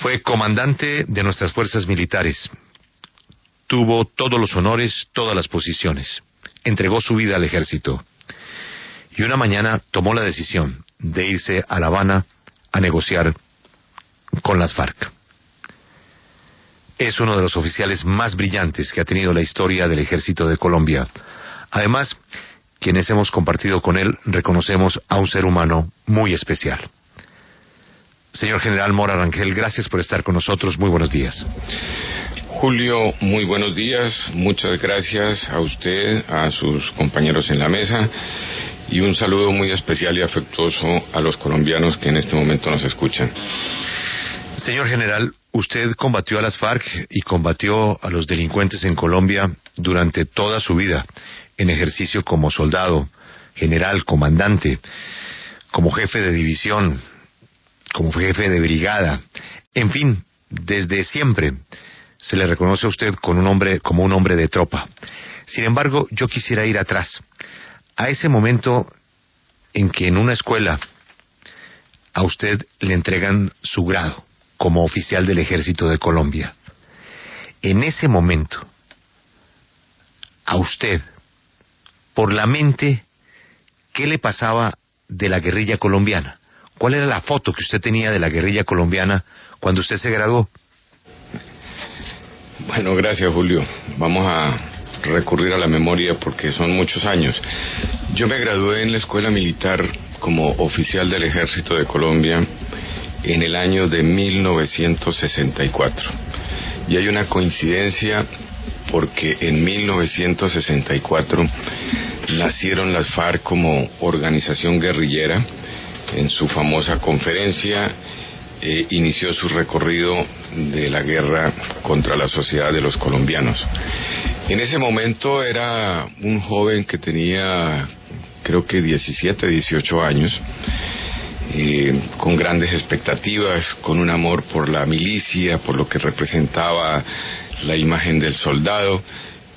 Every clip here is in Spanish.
Fue comandante de nuestras fuerzas militares. Tuvo todos los honores, todas las posiciones. Entregó su vida al ejército. Y una mañana tomó la decisión de irse a La Habana a negociar con las FARC. Es uno de los oficiales más brillantes que ha tenido la historia del ejército de Colombia. Además, quienes hemos compartido con él, reconocemos a un ser humano muy especial. Señor General Mora Rangel, gracias por estar con nosotros. Muy buenos días. Julio, muy buenos días. Muchas gracias a usted, a sus compañeros en la mesa, y un saludo muy especial y afectuoso a los colombianos que en este momento nos escuchan. Señor General, usted combatió a las FARC y combatió a los delincuentes en Colombia durante toda su vida, en ejercicio como soldado, general, comandante, como jefe de división, como jefe de brigada. En fin, desde siempre se le reconoce a usted como un hombre de tropa. Sin embargo, yo quisiera ir atrás, a ese momento en que en una escuela a usted le entregan su grado como oficial del Ejército de Colombia. En ese momento, a usted, por la mente, ¿qué le pasaba de la guerrilla colombiana? ¿Cuál era la foto que usted tenía de la guerrilla colombiana cuando usted se graduó? Bueno, gracias, Julio. Vamos a recurrir a la memoria porque son muchos años. Yo me gradué en la escuela militar como oficial del Ejército de Colombia en el año de 1964. Y hay una coincidencia porque en 1964 nacieron las FARC como organización guerrillera. En su famosa conferencia inició su recorrido de la guerra contra la sociedad de los colombianos. En ese momento era un joven que tenía, creo que 17, 18 años, con grandes expectativas, con un amor por la milicia, por lo que representaba la imagen del soldado,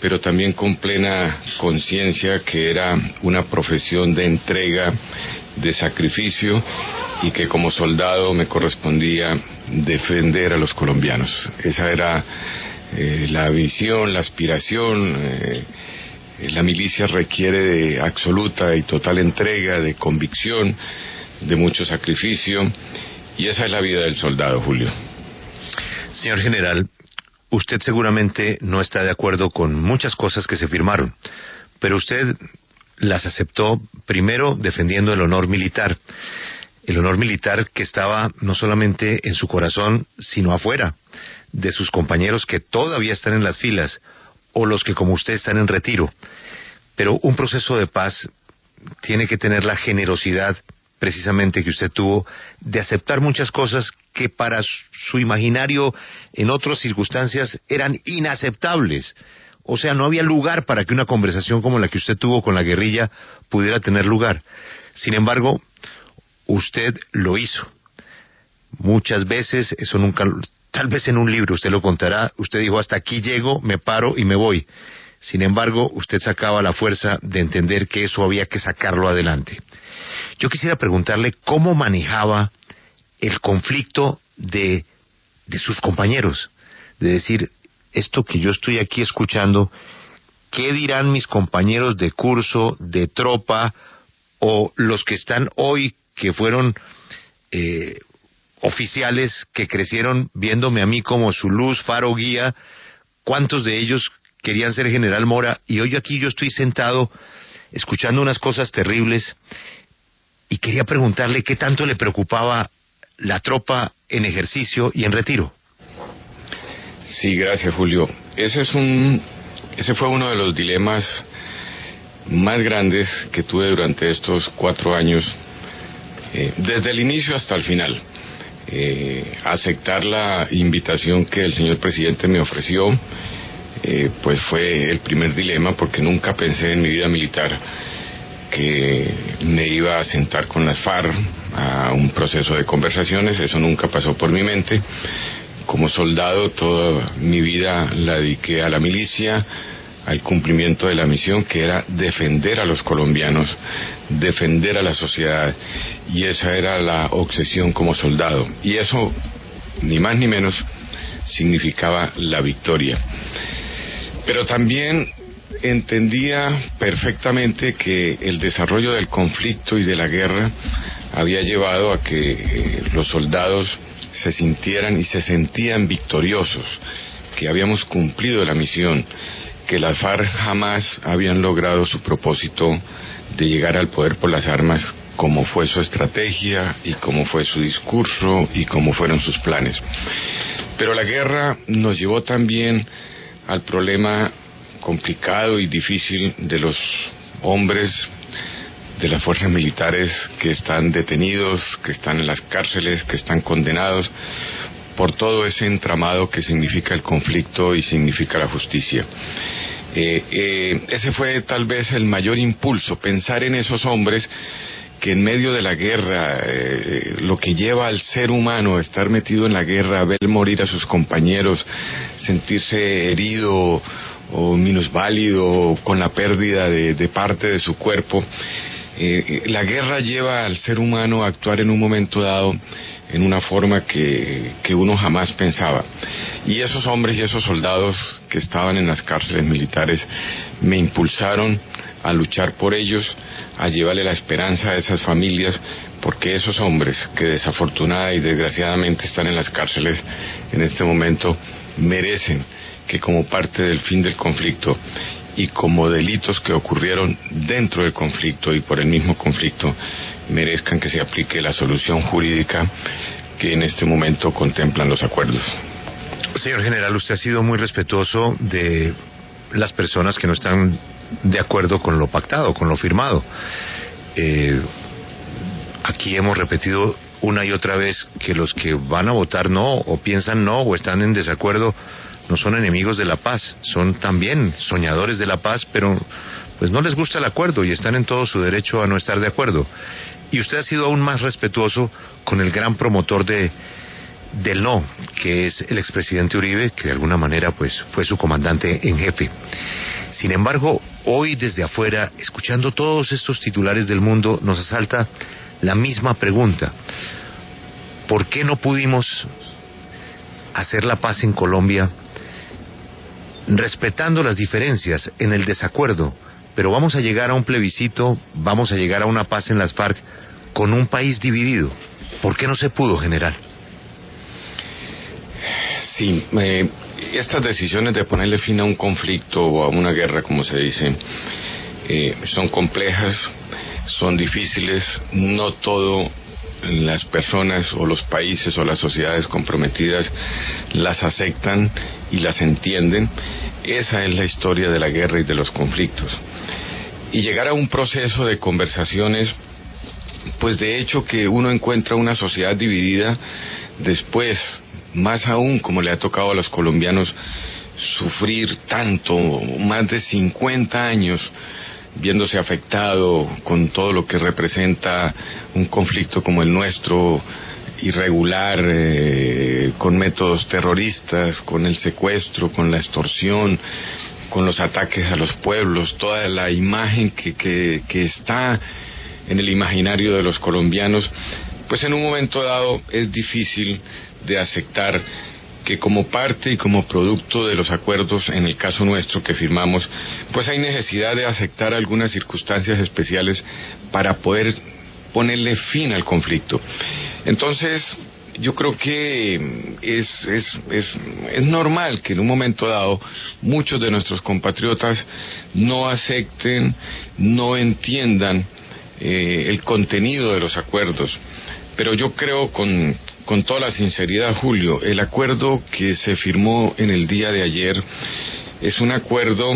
pero también con plena conciencia que era una profesión de entrega, de sacrificio, y que como soldado me correspondía defender a los colombianos. Esa era la visión, la aspiración. La milicia requiere de absoluta y total entrega, de convicción, de mucho sacrificio, y esa es la vida del soldado, Julio. Señor General, usted seguramente no está de acuerdo con muchas cosas que se firmaron, pero usted las aceptó primero defendiendo el honor militar que estaba no solamente en su corazón, sino afuera, de sus compañeros que todavía están en las filas, o los que como usted están en retiro. Pero un proceso de paz tiene que tener la generosidad, precisamente, que usted tuvo, de aceptar muchas cosas que para su imaginario en otras circunstancias eran inaceptables. O sea, no había lugar para que una conversación como la que usted tuvo con la guerrilla pudiera tener lugar. Sin embargo, usted lo hizo. Muchas veces, eso nunca, tal vez en un libro usted lo contará, usted dijo: hasta aquí llego, me paro y me voy. Sin embargo, usted sacaba la fuerza de entender que eso había que sacarlo adelante. Yo quisiera preguntarle cómo manejaba el conflicto de sus compañeros, de decir: esto que yo estoy aquí escuchando, ¿qué dirán mis compañeros de curso, de tropa, o los que están hoy, que fueron oficiales, que crecieron viéndome a mí como su luz, faro, guía? ¿Cuántos de ellos querían ser General Mora? Y hoy aquí yo estoy sentado escuchando unas cosas terribles, y quería preguntarle qué tanto le preocupaba la tropa en ejercicio y en retiro. Sí, gracias, Julio. Ese fue uno de los dilemas más grandes que tuve durante estos 4 años, desde el inicio hasta el final. Aceptar la invitación que el señor presidente me ofreció, pues fue el primer dilema, porque nunca pensé en mi vida militar que me iba a sentar con las FARC a un proceso de conversaciones. Eso nunca pasó por mi mente. Como soldado, toda mi vida la dediqué a la milicia, al cumplimiento de la misión, que era defender a los colombianos, defender a la sociedad, y esa era la obsesión como soldado. Y eso ni más ni menos, significaba la victoria. Pero también entendía perfectamente que el desarrollo del conflicto y de la guerra había llevado a que los soldados se sintieran y se sentían victoriosos, que habíamos cumplido la misión, que las FARC jamás habían logrado su propósito de llegar al poder por las armas, como fue su estrategia y como fue su discurso y como fueron sus planes. Pero la guerra nos llevó también al problema complicado y difícil de los hombres de las fuerzas militares que están detenidos, que están en las cárceles, que están condenados por todo ese entramado que significa el conflicto y significa la justicia. Ese fue tal vez el mayor impulso, pensar en esos hombres que en medio de la guerra, lo que lleva al ser humano a estar metido en la guerra, a ver morir a sus compañeros, sentirse herido o minusválido, con la pérdida de parte de su cuerpo. La guerra lleva al ser humano a actuar en un momento dado en una forma que uno jamás pensaba. Y esos hombres y esos soldados que estaban en las cárceles militares me impulsaron a luchar por ellos, a llevarle la esperanza a esas familias, porque esos hombres que desafortunada y desgraciadamente están en las cárceles en este momento merecen que como parte del fin del conflicto y como delitos que ocurrieron dentro del conflicto y por el mismo conflicto, merezcan que se aplique la solución jurídica que en este momento contemplan los acuerdos. Señor general, usted ha sido muy respetuoso de las personas que no están de acuerdo con lo pactado, con lo firmado. Aquí hemos repetido una y otra vez que los que van a votar no, o piensan no, o están en desacuerdo, no son enemigos de la paz, son también soñadores de la paz, pero pues no les gusta el acuerdo y están en todo su derecho a no estar de acuerdo. Y usted ha sido aún más respetuoso con el gran promotor del no, que es el expresidente Uribe, que de alguna manera pues fue su comandante en jefe. Sin embargo, hoy desde afuera, escuchando todos estos titulares del mundo, nos asalta la misma pregunta: ¿por qué no pudimos hacer la paz en Colombia respetando las diferencias, en el desacuerdo? Pero vamos a llegar a un plebiscito, vamos a llegar a una paz en las FARC con un país dividido. ¿Por qué no se pudo, general? Sí, estas decisiones de ponerle fin a un conflicto o a una guerra, como se dice, son complejas, son difíciles. No todo las personas o los países o las sociedades comprometidas las aceptan y las entienden. Esa es la historia de la guerra y de los conflictos. Y llegar a un proceso de conversaciones, pues de hecho que uno encuentra una sociedad dividida después, más aún como le ha tocado a los colombianos sufrir tanto, más de 50 años viéndose afectado con todo lo que representa un conflicto como el nuestro, irregular, con métodos terroristas, con el secuestro, con la extorsión, con los ataques a los pueblos, toda la imagen que está en el imaginario de los colombianos, pues en un momento dado es difícil de aceptar que como parte y como producto de los acuerdos, en el caso nuestro que firmamos, pues hay necesidad de aceptar algunas circunstancias especiales para poder ponerle fin al conflicto. Entonces, yo creo que es normal que en un momento dado muchos de nuestros compatriotas no acepten, no entiendan el contenido de los acuerdos. Pero yo creo con toda la sinceridad, Julio, el acuerdo que se firmó en el día de ayer es un acuerdo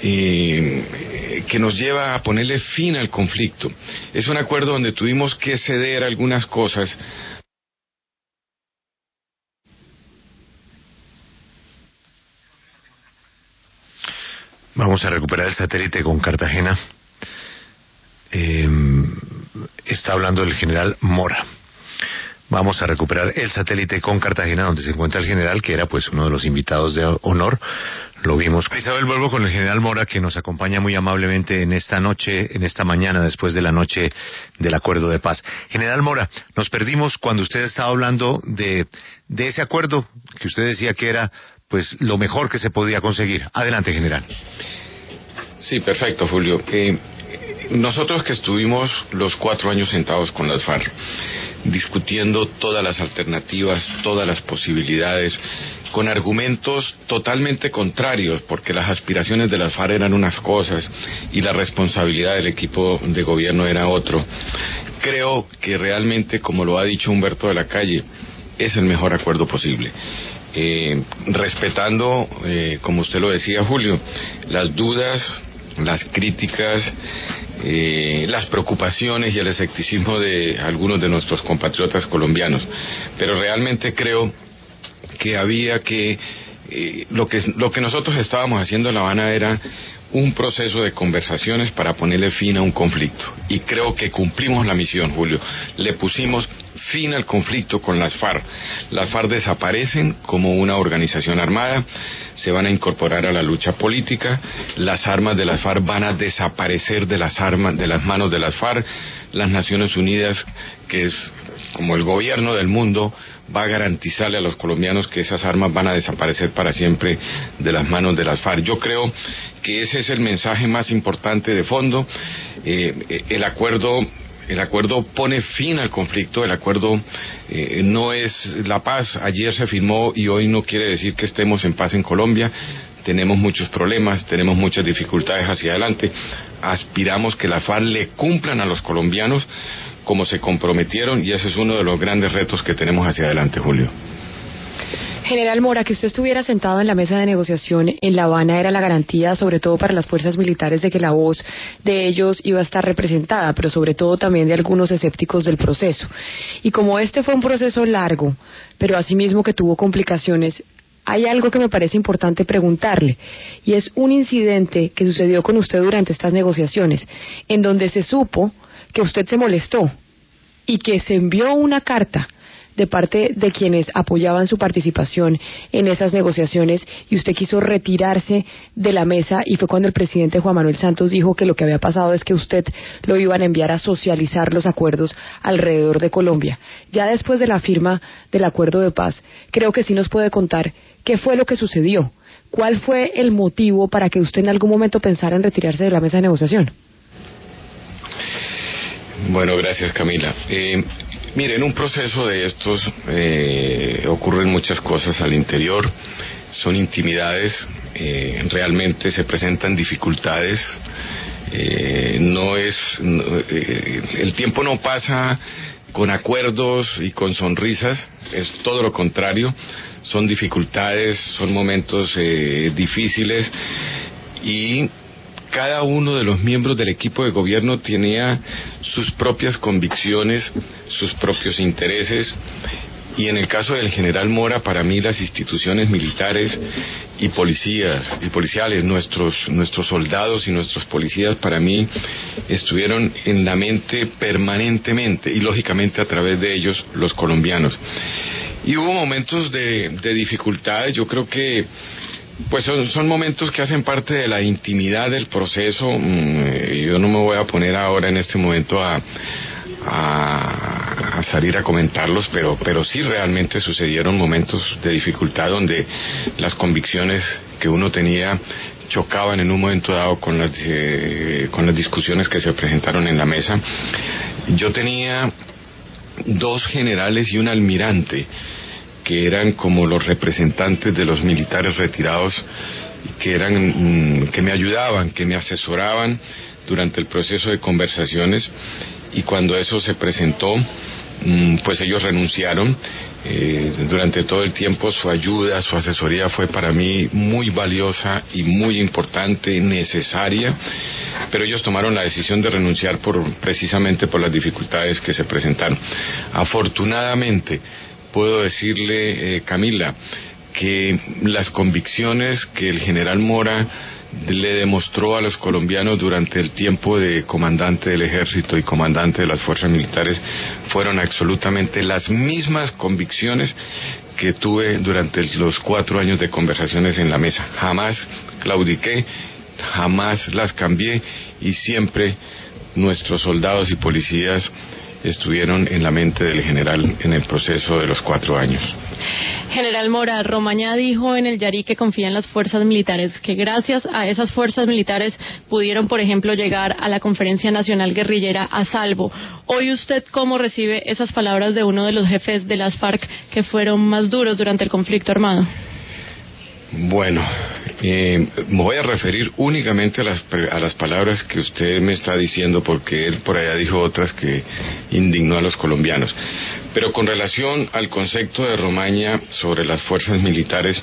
que nos lleva a ponerle fin al conflicto. Es un acuerdo donde tuvimos que ceder algunas cosas. Vamos a recuperar el satélite con Cartagena. Está hablando el general Mora. Vamos a recuperar el satélite con Cartagena, donde se encuentra el general, que era pues uno de los invitados de honor. lo vimos. Isabel, vuelvo con el general Mora, que nos acompaña muy amablemente en esta noche, en esta mañana, después de la noche del acuerdo de paz. General Mora, nos perdimos cuando usted estaba hablando de ese acuerdo que usted decía que era pues lo mejor que se podía conseguir. Adelante, general. Sí, perfecto, Julio. Nosotros que estuvimos los 4 años sentados con las FARC, discutiendo todas las alternativas, todas las posibilidades, con argumentos totalmente contrarios, porque las aspiraciones de las FARC eran unas cosas y la responsabilidad del equipo de gobierno era otro. Creo que realmente, como lo ha dicho Humberto de la Calle, es el mejor acuerdo posible. Respetando, como usted lo decía, Julio, las dudas, las críticas, las preocupaciones y el escepticismo de algunos de nuestros compatriotas colombianos, pero realmente creo que había que lo que nosotros estábamos haciendo en La Habana era un proceso de conversaciones para ponerle fin a un conflicto, y creo que cumplimos la misión, Julio. Le pusimos fin al conflicto con las FARC. Las FARC desaparecen como una organización armada, se van a incorporar a la lucha política, las armas de las FARC van a desaparecer de las manos de las FARC. Las Naciones Unidas, que es como el gobierno del mundo, va a garantizarle a los colombianos que esas armas van a desaparecer para siempre de las manos de las FARC. Yo creo que ese es el mensaje más importante de fondo. El acuerdo pone fin al conflicto, el acuerdo no es la paz. Ayer se firmó y hoy no quiere decir que estemos en paz en Colombia. Tenemos muchos problemas, tenemos muchas dificultades hacia adelante. Aspiramos que las FARC le cumplan a los colombianos como se comprometieron, y ese es uno de los grandes retos que tenemos hacia adelante, Julio. General Mora, que usted estuviera sentado en la mesa de negociación en La Habana era la garantía, sobre todo para las fuerzas militares, de que la voz de ellos iba a estar representada, pero sobre todo también de algunos escépticos del proceso. Y como este fue un proceso largo, pero asimismo que tuvo complicaciones, hay algo que me parece importante preguntarle, y es un incidente que sucedió con usted durante estas negociaciones, en donde se supo que usted se molestó y que se envió una carta de parte de quienes apoyaban su participación en esas negociaciones, y usted quiso retirarse de la mesa, y fue cuando el presidente Juan Manuel Santos dijo que lo que había pasado es que usted lo iban a enviar a socializar los acuerdos alrededor de Colombia. Ya después de la firma del acuerdo de paz, creo que sí nos puede contar qué fue lo que sucedió, cuál fue el motivo para que usted en algún momento pensara en retirarse de la mesa de negociación. Bueno, gracias, Camila. Mire, en un proceso de estos ocurren muchas cosas al interior, son intimidades, realmente se presentan dificultades, el tiempo no pasa con acuerdos y con sonrisas, es todo lo contrario, son dificultades, son momentos difíciles, y cada uno de los miembros del equipo de gobierno tenía sus propias convicciones, sus propios intereses, y en el caso del general Mora, para mí las instituciones militares y policiales, nuestros soldados y nuestros policías, para mí estuvieron en la mente permanentemente, y lógicamente a través de ellos los colombianos. Y hubo momentos de dificultades. Yo creo que pues son momentos que hacen parte de la intimidad del proceso. Yo no me voy a poner ahora en este momento a salir a comentarlos, pero sí realmente sucedieron momentos de dificultad donde las convicciones que uno tenía chocaban en un momento dado con las discusiones que se presentaron en la mesa. Yo tenía 2 generales y un almirante que eran como los representantes de los militares retirados, que me ayudaban, que me asesoraban durante el proceso de conversaciones, y cuando eso se presentó, pues ellos renunciaron. Durante todo el tiempo su ayuda, su asesoría fue para mí muy valiosa y muy importante, necesaria, pero ellos tomaron la decisión de renunciar precisamente por las dificultades que se presentaron. Afortunadamente, puedo decirle, Camila, que las convicciones que el general Mora le demostró a los colombianos durante el tiempo de comandante del ejército y comandante de las fuerzas militares fueron absolutamente las mismas convicciones que tuve durante los 4 años de conversaciones en la mesa. Jamás claudiqué, jamás las cambié y siempre nuestros soldados y policías estuvieron en la mente del general en el proceso de los 4 años. General Mora, Romaña dijo en el Yari que confía en las fuerzas militares, que gracias a esas fuerzas militares pudieron, por ejemplo, llegar a la Conferencia Nacional Guerrillera a salvo. Hoy, ¿usted cómo recibe esas palabras de uno de los jefes de las FARC que fueron más duros durante el conflicto armado? Bueno, me voy a referir únicamente a las palabras que usted me está diciendo, porque él por allá dijo otras que indignó a los colombianos. Pero con relación al concepto de Romaña sobre las fuerzas militares,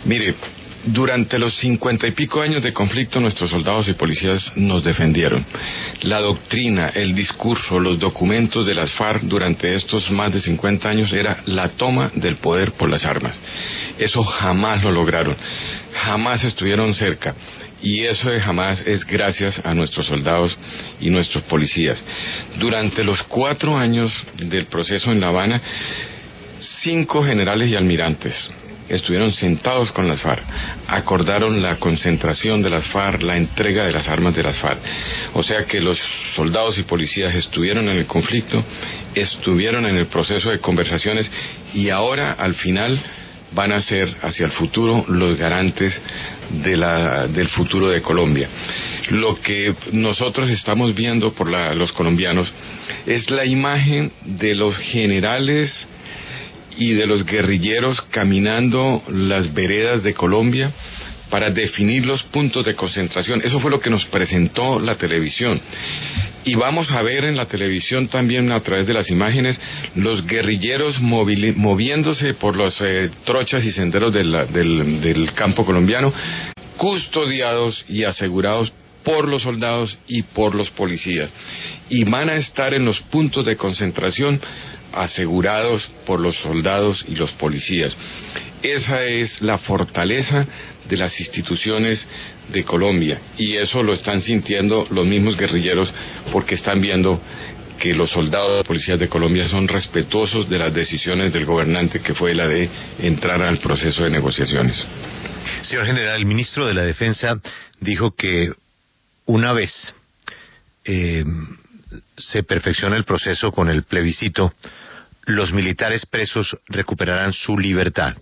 mire, durante los 50 y pico años de conflicto nuestros soldados y policías nos defendieron. La doctrina, el discurso, los documentos de las FARC durante estos más de 50 años era la toma del poder por las armas. Eso jamás lo lograron, jamás estuvieron cerca. Y eso de jamás es gracias a nuestros soldados y nuestros policías. Durante los 4 años del proceso en La Habana, 5 generales y almirantes estuvieron sentados con las FARC, acordaron la concentración de las FARC, la entrega de las armas de las FARC. O sea que los soldados y policías estuvieron en el conflicto, estuvieron en el proceso de conversaciones y ahora al final van a ser hacia el futuro los garantes del futuro de Colombia. Lo que nosotros estamos viendo por los colombianos es la imagen de los generales y de los guerrilleros caminando las veredas de Colombia para definir los puntos de concentración. Eso fue lo que nos presentó la televisión. Y vamos a ver en la televisión también a través de las imágenes los guerrilleros moviéndose por los trochas y senderos del campo colombiano, custodiados y asegurados por los soldados y por los policías. Y van a estar en los puntos de concentración asegurados por los soldados y los policías. Esa es la fortaleza de las instituciones de Colombia y eso lo están sintiendo los mismos guerrilleros porque están viendo que los soldados y policías de Colombia son respetuosos de las decisiones del gobernante que fue la de entrar al proceso de negociaciones. Señor general, el ministro de la Defensa dijo que una vez se perfecciona el proceso con el plebiscito, los militares presos recuperarán su libertad.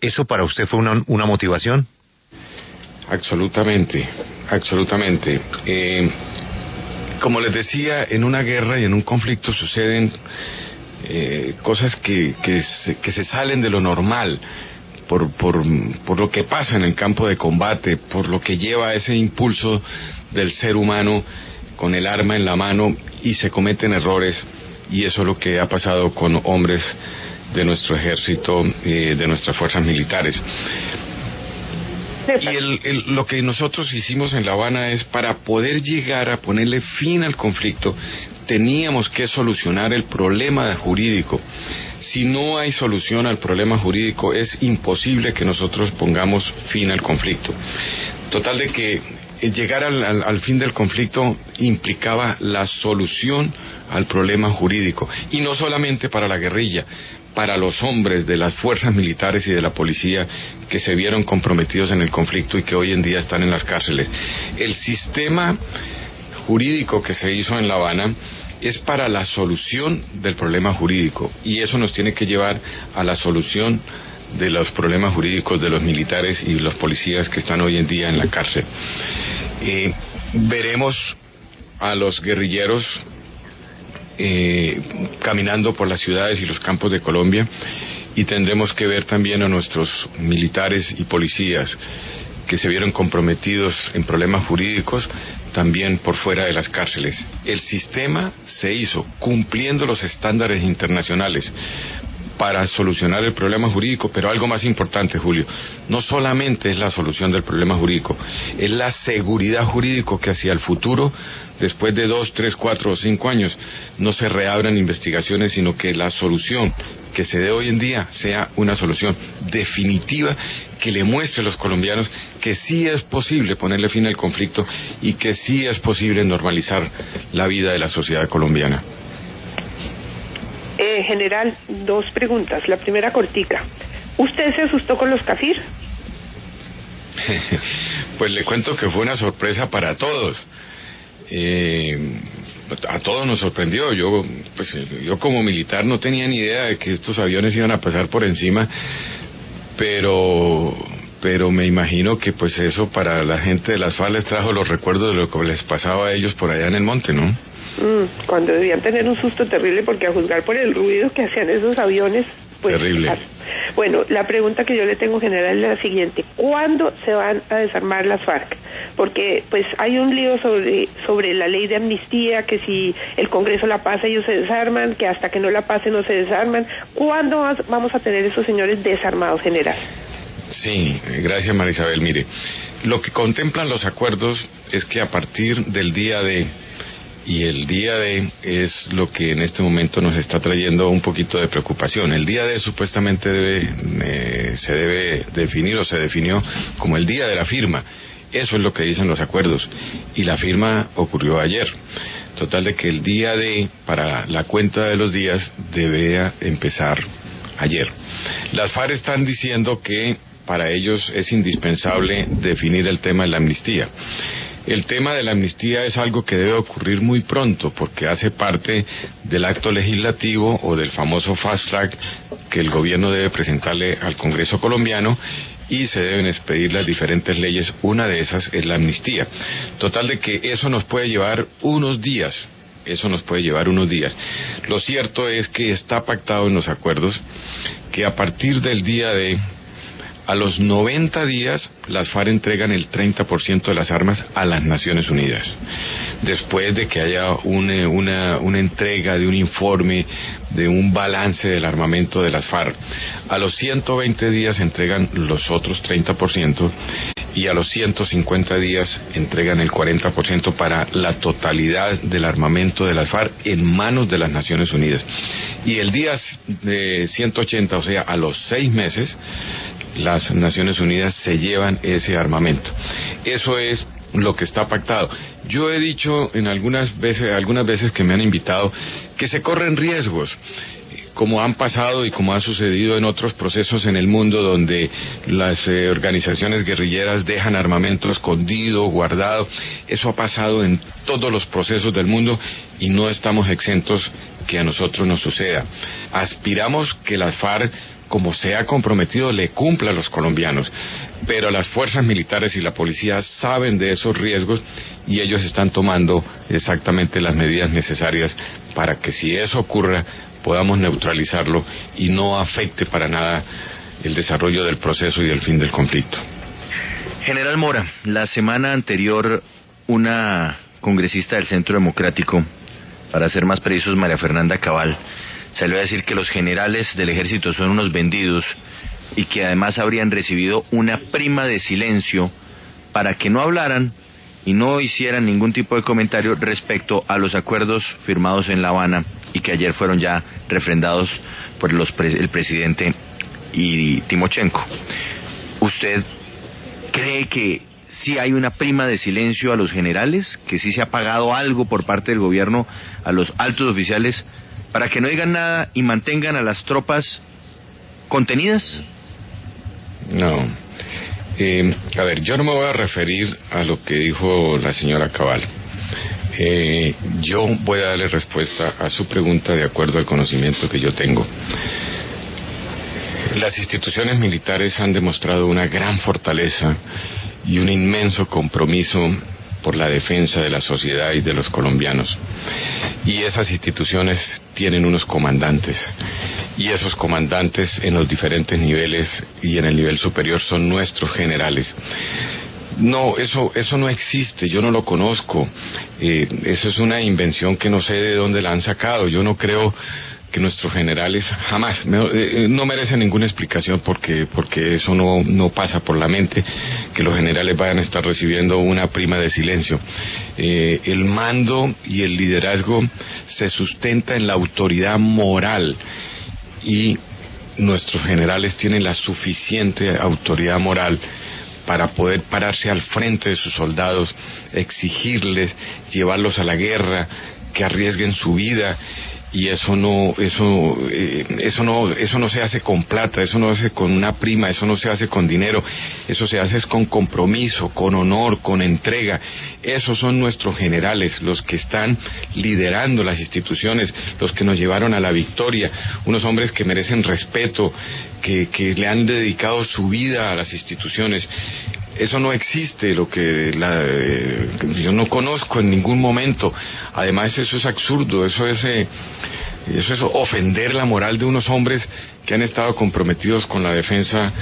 ¿Eso para usted fue una motivación? Absolutamente, absolutamente. Como les decía, en una guerra y en un conflicto suceden cosas que se salen de lo normal, por lo que pasa en el campo de combate, por lo que lleva ese impulso del ser humano con el arma en la mano y se cometen errores, y eso es lo que ha pasado con hombres de nuestro ejército, de nuestras fuerzas militares. Y lo que nosotros hicimos en La Habana es, para poder llegar a ponerle fin al conflicto, teníamos que solucionar el problema jurídico. Si no hay solución al problema jurídico, es imposible que nosotros pongamos fin al conflicto. Total de que llegar al fin del conflicto implicaba la solución al problema jurídico, y no solamente para la guerrilla, para los hombres de las fuerzas militares y de la policía que se vieron comprometidos en el conflicto y que hoy en día están en las cárceles. El sistema jurídico que se hizo en La Habana es para la solución del problema jurídico, y eso nos tiene que llevar a la solución de los problemas jurídicos de los militares y los policías que están hoy en día en la cárcel. Veremos a los guerrilleros caminando por las ciudades y los campos de Colombia, y tendremos que ver también a nuestros militares y policías que se vieron comprometidos en problemas jurídicos también por fuera de las cárceles. El sistema se hizo cumpliendo los estándares internacionales, para solucionar el problema jurídico, pero algo más importante, Julio, no solamente es la solución del problema jurídico, es la seguridad jurídica que hacia el futuro, después de 2, 3, 4 o 5 años, no se reabran investigaciones, sino que la solución que se dé hoy en día sea una solución definitiva que le muestre a los colombianos que sí es posible ponerle fin al conflicto y que sí es posible normalizar la vida de la sociedad colombiana. General, 2 preguntas. La primera cortica. ¿Usted se asustó con los kafir? Pues le cuento que fue una sorpresa para todos. A todos nos sorprendió. Yo como militar no tenía ni idea de que estos aviones iban a pasar por encima, pero me imagino que pues eso para la gente de las FARC les trajo los recuerdos de lo que les pasaba a ellos por allá en el monte, ¿no? Cuando debían tener un susto terrible, porque a juzgar por el ruido que hacían esos aviones, pues... Terrible. Bueno, la pregunta que yo le tengo, general, es la siguiente. ¿Cuándo se van a desarmar las FARC? Porque pues hay un lío sobre la ley de amnistía, que si el Congreso la pasa ellos se desarman, que hasta que no la pase no se desarman. ¿Cuándo vamos a tener esos señores desarmados, general? Sí, gracias Marisabel. Mire, lo que contemplan los acuerdos es que a partir del día D, y el día D es lo que en este momento nos está trayendo un poquito de preocupación. El día D supuestamente se debe definir o se definió como el día de la firma. Eso es lo que dicen los acuerdos. Y la firma ocurrió ayer. Total de que el día D, para la cuenta de los días, debería empezar ayer. Las FARC están diciendo que para ellos es indispensable definir el tema de la amnistía. El tema de la amnistía es algo que debe ocurrir muy pronto, porque hace parte del acto legislativo o del famoso fast track que el gobierno debe presentarle al Congreso colombiano, y se deben expedir las diferentes leyes. Una de esas es la amnistía. Total de que eso nos puede llevar unos días. Lo cierto es que está pactado en los acuerdos que a partir del día de... A los 90 días, las FARC entregan el 30% de las armas a las Naciones Unidas. Después de que haya una entrega de un informe, de un balance del armamento de las FARC. A los 120 días entregan los otros 30%, y a los 150 días entregan el 40% para la totalidad del armamento de las FARC en manos de las Naciones Unidas. Y el día de 180, o sea, a los 6 meses, las Naciones Unidas se llevan ese armamento. Eso es lo que está pactado. Yo he dicho en algunas veces que me han invitado, que se corren riesgos, como han pasado y como ha sucedido en otros procesos en el mundo, donde las organizaciones guerrilleras dejan armamento escondido, guardado. Eso ha pasado en todos los procesos del mundo y no estamos exentos que a nosotros nos suceda. Aspiramos que las FARC, como se ha comprometido, le cumpla a los colombianos, pero las fuerzas militares y la policía saben de esos riesgos y ellos están tomando exactamente las medidas necesarias para que, si eso ocurra, podamos neutralizarlo y no afecte para nada el desarrollo del proceso y el fin del conflicto. General Mora, la semana anterior una congresista del Centro Democrático, para ser más precisos María Fernanda Cabal, salió a decir que los generales del ejército son unos vendidos y que además habrían recibido una prima de silencio para que no hablaran y no hicieran ningún tipo de comentario respecto a los acuerdos firmados en La Habana y que ayer fueron ya refrendados por el presidente y Timochenko. ¿Usted cree que sí hay una prima de silencio a los generales, que sí se ha pagado algo por parte del gobierno a los altos oficiales para que no digan nada y mantengan a las tropas contenidas? No. A ver, yo no me voy a referir a lo que dijo la señora Cabal. Yo voy a darle respuesta a su pregunta de acuerdo al conocimiento que yo tengo. Las instituciones militares han demostrado una gran fortaleza y un inmenso compromiso por la defensa de la sociedad y de los colombianos. Y esas instituciones tienen unos comandantes, y esos comandantes en los diferentes niveles y en el nivel superior son nuestros generales. No, eso no existe, yo no lo conozco. Eso es una invención que no sé de dónde la han sacado. Yo no creo que nuestros generales jamás, no merecen ninguna explicación porque eso no pasa por la mente, que los generales vayan a estar recibiendo una prima de silencio. El mando y el liderazgo se sustenta en la autoridad moral, y nuestros generales tienen la suficiente autoridad moral para poder pararse al frente de sus soldados, exigirles, llevarlos a la guerra, que arriesguen su vida. Y eso no se hace con plata, eso no se hace con una prima, eso no se hace con dinero, eso se hace con compromiso, con honor, con entrega. Esos son nuestros generales, los que están liderando las instituciones, los que nos llevaron a la victoria, unos hombres que merecen respeto, que le han dedicado su vida a las instituciones. Eso no existe, yo no conozco en ningún momento. Además, eso es absurdo, eso es ofender la moral de unos hombres que han estado comprometidos con la defensa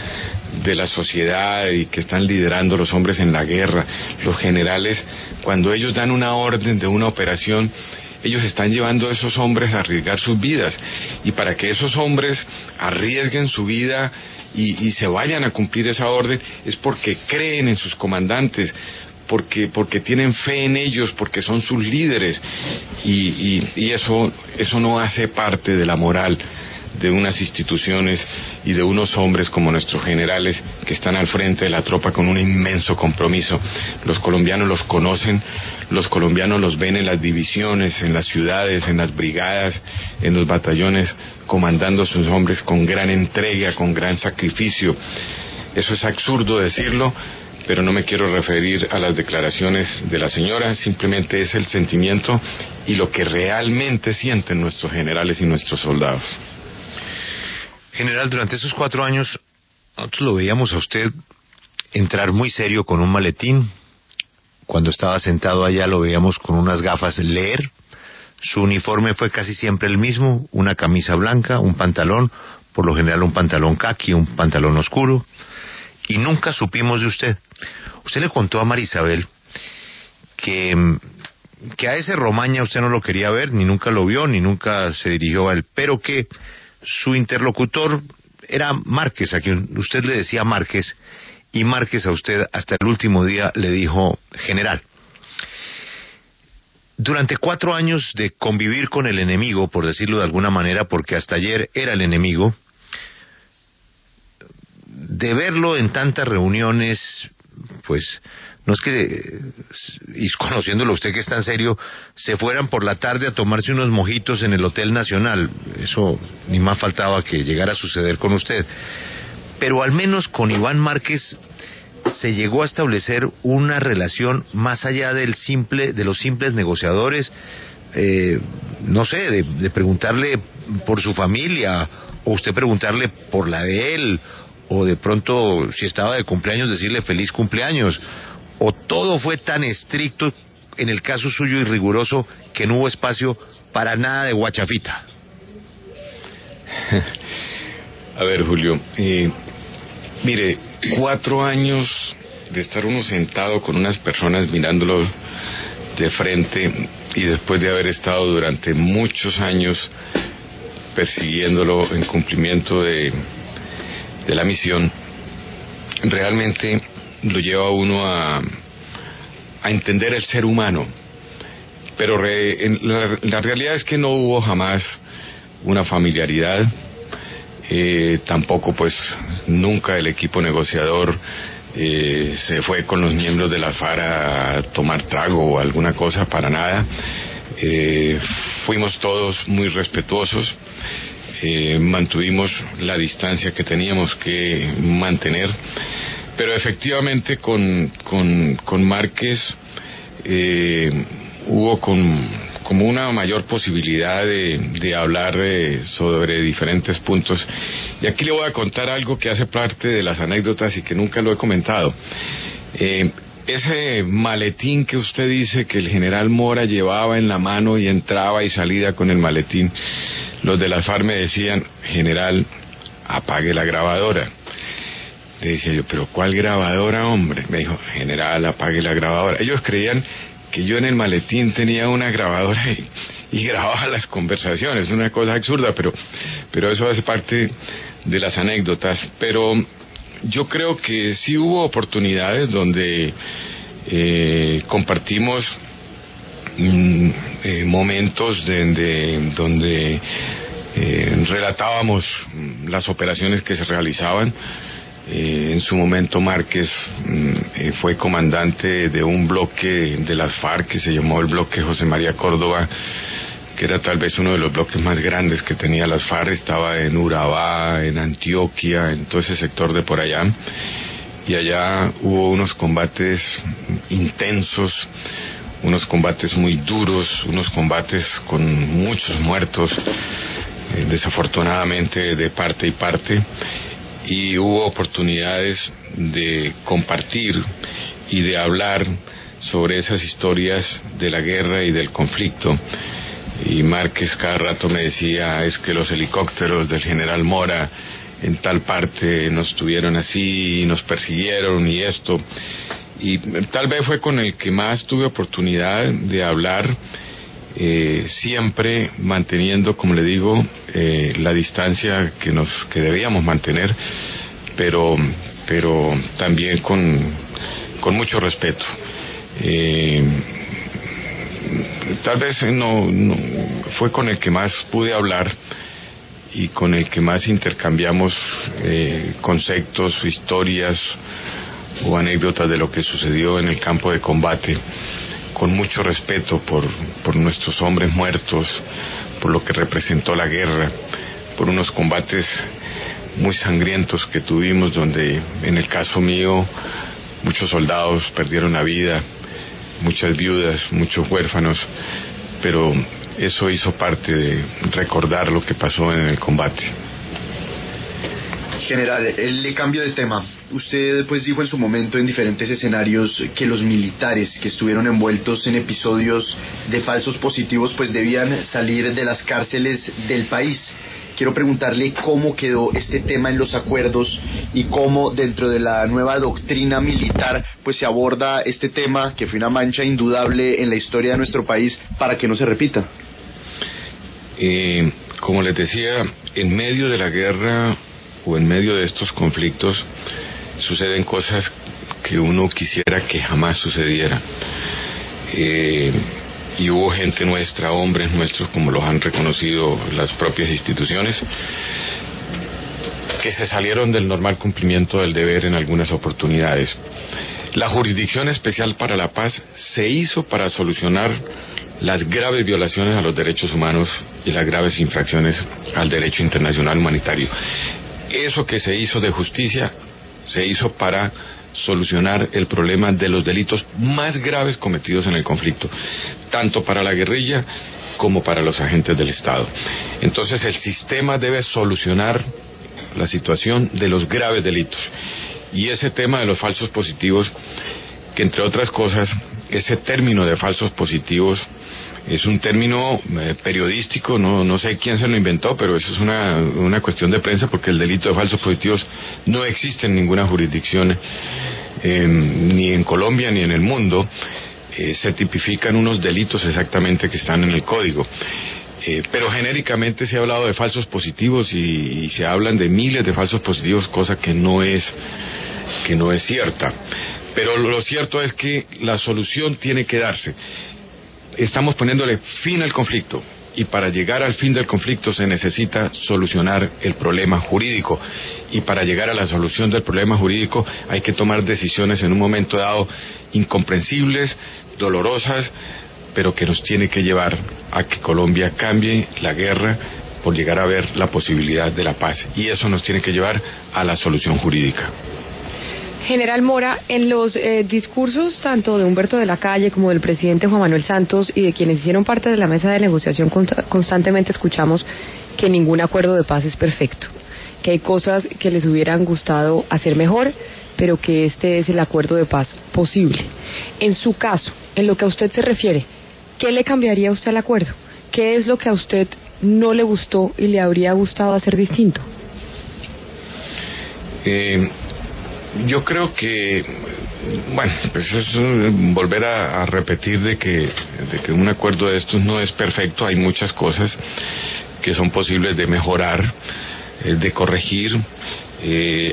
de la sociedad y que están liderando los hombres en la guerra. Los generales, cuando ellos dan una orden de una operación, ellos están llevando a esos hombres a arriesgar sus vidas, y para que esos hombres arriesguen su vida y se vayan a cumplir esa orden es porque creen en sus comandantes, porque tienen fe en ellos, porque son sus líderes, y eso no hace parte de la moral de unas instituciones y de unos hombres como nuestros generales que están al frente de la tropa con un inmenso compromiso. Los colombianos los conocen, los colombianos los ven en las divisiones, en las ciudades, en las brigadas, en los batallones, comandando a sus hombres con gran entrega, con gran sacrificio. Eso es absurdo decirlo, pero no me quiero referir a las declaraciones de la señora, simplemente es el sentimiento y lo que realmente sienten nuestros generales y nuestros soldados. General, durante esos 4 años, nosotros lo veíamos a usted entrar muy serio con un maletín. Cuando estaba sentado allá lo veíamos con unas gafas leer. Su uniforme fue casi siempre el mismo, una camisa blanca, un pantalón, por lo general un pantalón caqui, un pantalón oscuro, y nunca supimos de usted. Usted le contó a María Isabel que a ese Romaña usted no lo quería ver, ni nunca lo vio, ni nunca se dirigió a él, pero que su interlocutor era Márquez, a quien usted le decía Márquez, y Márquez a usted hasta el último día le dijo general. Durante 4 años de convivir con el enemigo, por decirlo de alguna manera, porque hasta ayer era el enemigo, de verlo en tantas reuniones, pues no es que, y conociéndolo usted que es tan serio, se fueran por la tarde a tomarse unos mojitos en el Hotel Nacional. Eso ni más faltaba que llegara a suceder con usted. Pero al menos con Iván Márquez se llegó a establecer una relación más allá de los simples negociadores, no sé, de preguntarle por su familia, o usted preguntarle por la de él, o de pronto, si estaba de cumpleaños, decirle feliz cumpleaños. ¿O todo fue tan estricto en el caso suyo y riguroso que no hubo espacio para nada de guachafita? A ver, Julio, mire, 4 años de estar uno sentado con unas personas mirándolo de frente, y después de haber estado durante muchos años persiguiéndolo en cumplimiento de la misión, realmente lo lleva a uno a entender el ser humano. Pero la realidad es que no hubo jamás una familiaridad, tampoco pues nunca el equipo negociador se fue con los miembros de la FARC a tomar trago o alguna cosa, para nada. Fuimos todos muy respetuosos, mantuvimos la distancia que teníamos que mantener, pero efectivamente con Márquez hubo como una mayor posibilidad de hablar sobre diferentes puntos. Y aquí le voy a contar algo que hace parte de las anécdotas y que nunca lo he comentado. Ese maletín que usted dice que el general Mora llevaba en la mano y entraba y salía con el maletín, los de la FARC me decían: general, apague la grabadora. Le decía yo: pero ¿cuál grabadora, hombre? Me dijo: general, apague la grabadora. Ellos creían que yo en el maletín tenía una grabadora y grababa las conversaciones, una cosa absurda, pero eso hace parte de las anécdotas. Pero yo creo que sí hubo oportunidades donde compartimos momentos donde relatábamos las operaciones que se realizaban. En su momento Márquez fue comandante de un bloque de las FARC que se llamó el bloque José María Córdoba, que era tal vez uno de los bloques más grandes que tenía las FARC. Estaba en Urabá, en Antioquia, en todo ese sector de por allá, y allá hubo unos combates intensos, unos combates muy duros, unos combates con muchos muertos, desafortunadamente de parte y parte, y hubo oportunidades de compartir y de hablar sobre esas historias de la guerra y del conflicto. Y Márquez cada rato me decía, es que los helicópteros del general Mora en tal parte nos tuvieron así y nos persiguieron y esto. Y tal vez fue con el que más tuve oportunidad de hablar, siempre manteniendo, como le digo, la distancia que debíamos mantener, pero también con mucho respeto. Tal vez no fue con el que más pude hablar y con el que más intercambiamos conceptos, historias o anécdotas de lo que sucedió en el campo de combate, con mucho respeto por nuestros hombres muertos, por lo que representó la guerra, por unos combates muy sangrientos que tuvimos, donde en el caso mío muchos soldados perdieron la vida, muchas viudas, muchos huérfanos, pero eso hizo parte de recordar lo que pasó en el combate. General, le cambio de tema. Usted pues dijo en su momento en diferentes escenarios que los militares que estuvieron envueltos en episodios de falsos positivos pues debían salir de las cárceles del país. Quiero preguntarle cómo quedó este tema en los acuerdos y cómo dentro de la nueva doctrina militar pues se aborda este tema que fue una mancha indudable en la historia de nuestro país para que no se repita. Como les decía, en medio de la guerra o en medio de estos conflictos suceden cosas que uno quisiera que jamás sucedieran. Y hubo gente nuestra, hombres nuestros, como los han reconocido las propias instituciones, que se salieron del normal cumplimiento del deber en algunas oportunidades. La Jurisdicción Especial para la Paz se hizo para solucionar las graves violaciones a los derechos humanos y las graves infracciones al derecho internacional humanitario. Eso que se hizo de justicia se hizo para solucionar el problema de los delitos más graves cometidos en el conflicto, tanto para la guerrilla como para los agentes del Estado. Entonces el sistema debe solucionar la situación de los graves delitos. Y ese tema de los falsos positivos, que entre otras cosas, ese término de falsos positivos es un término periodístico, no sé quién se lo inventó, pero eso es una cuestión de prensa, porque el delito de falsos positivos no existe en ninguna jurisdicción, ni en Colombia ni en el mundo. Se tipifican unos delitos exactamente que están en el código. Pero genéricamente se ha hablado de falsos positivos y se hablan de miles de falsos positivos, cosa que no es cierta. Pero lo cierto es que la solución tiene que darse. Estamos poniéndole fin al conflicto, y para llegar al fin del conflicto se necesita solucionar el problema jurídico, y para llegar a la solución del problema jurídico hay que tomar decisiones en un momento dado incomprensibles, dolorosas, pero que nos tiene que llevar a que Colombia cambie la guerra por llegar a ver la posibilidad de la paz, y eso nos tiene que llevar a la solución jurídica. General Mora, en los discursos tanto de Humberto de la Calle como del presidente Juan Manuel Santos y de quienes hicieron parte de la mesa de negociación constantemente escuchamos que ningún acuerdo de paz es perfecto, que hay cosas que les hubieran gustado hacer mejor, pero que este es el acuerdo de paz posible. En su caso, en lo que a usted se refiere, ¿qué le cambiaría a usted al acuerdo? ¿Qué es lo que a usted no le gustó y le habría gustado hacer distinto? Yo creo que Bueno, pues es volver a repetir de que un acuerdo de estos no es perfecto. Hay muchas cosas que son posibles de mejorar, de corregir.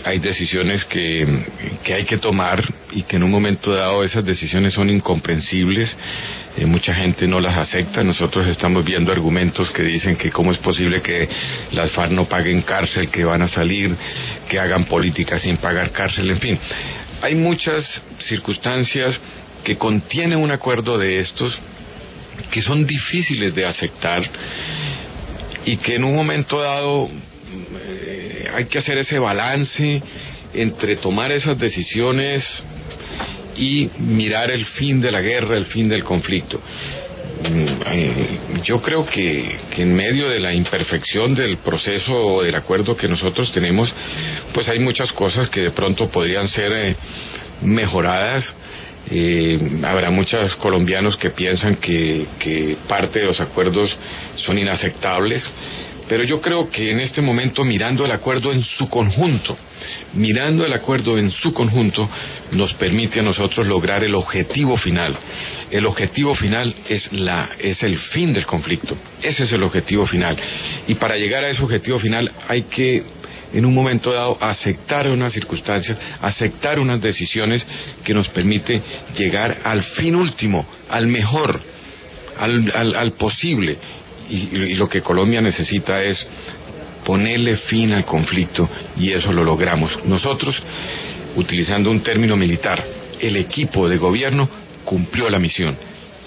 Hay decisiones que hay que tomar y que en un momento dado esas decisiones son incomprensibles. Mucha gente no las acepta. Nosotros estamos viendo argumentos que dicen que cómo es posible que las FARC no paguen cárcel, que van a salir, que hagan política sin pagar cárcel, en fin. Hay muchas circunstancias que contiene un acuerdo de estos que son difíciles de aceptar y que en un momento dado hay que hacer ese balance entre tomar esas decisiones y mirar el fin de la guerra, el fin del conflicto. Yo creo que en medio de la imperfección del proceso o del acuerdo que nosotros tenemos, pues hay muchas cosas que de pronto podrían ser mejoradas. Habrá muchos colombianos que piensan que parte de los acuerdos son inaceptables, pero yo creo que en este momento, mirando el acuerdo en su conjunto, nos permite a nosotros lograr el objetivo final. El objetivo final es el fin del conflicto. Ese es el objetivo final. Y para llegar a ese objetivo final hay que, en un momento dado, aceptar unas circunstancias, aceptar unas decisiones que nos permite llegar al fin último, al mejor, al posible. Y lo que Colombia necesita es ponerle fin al conflicto, y eso lo logramos. Nosotros, utilizando un término militar, el equipo de gobierno cumplió la misión.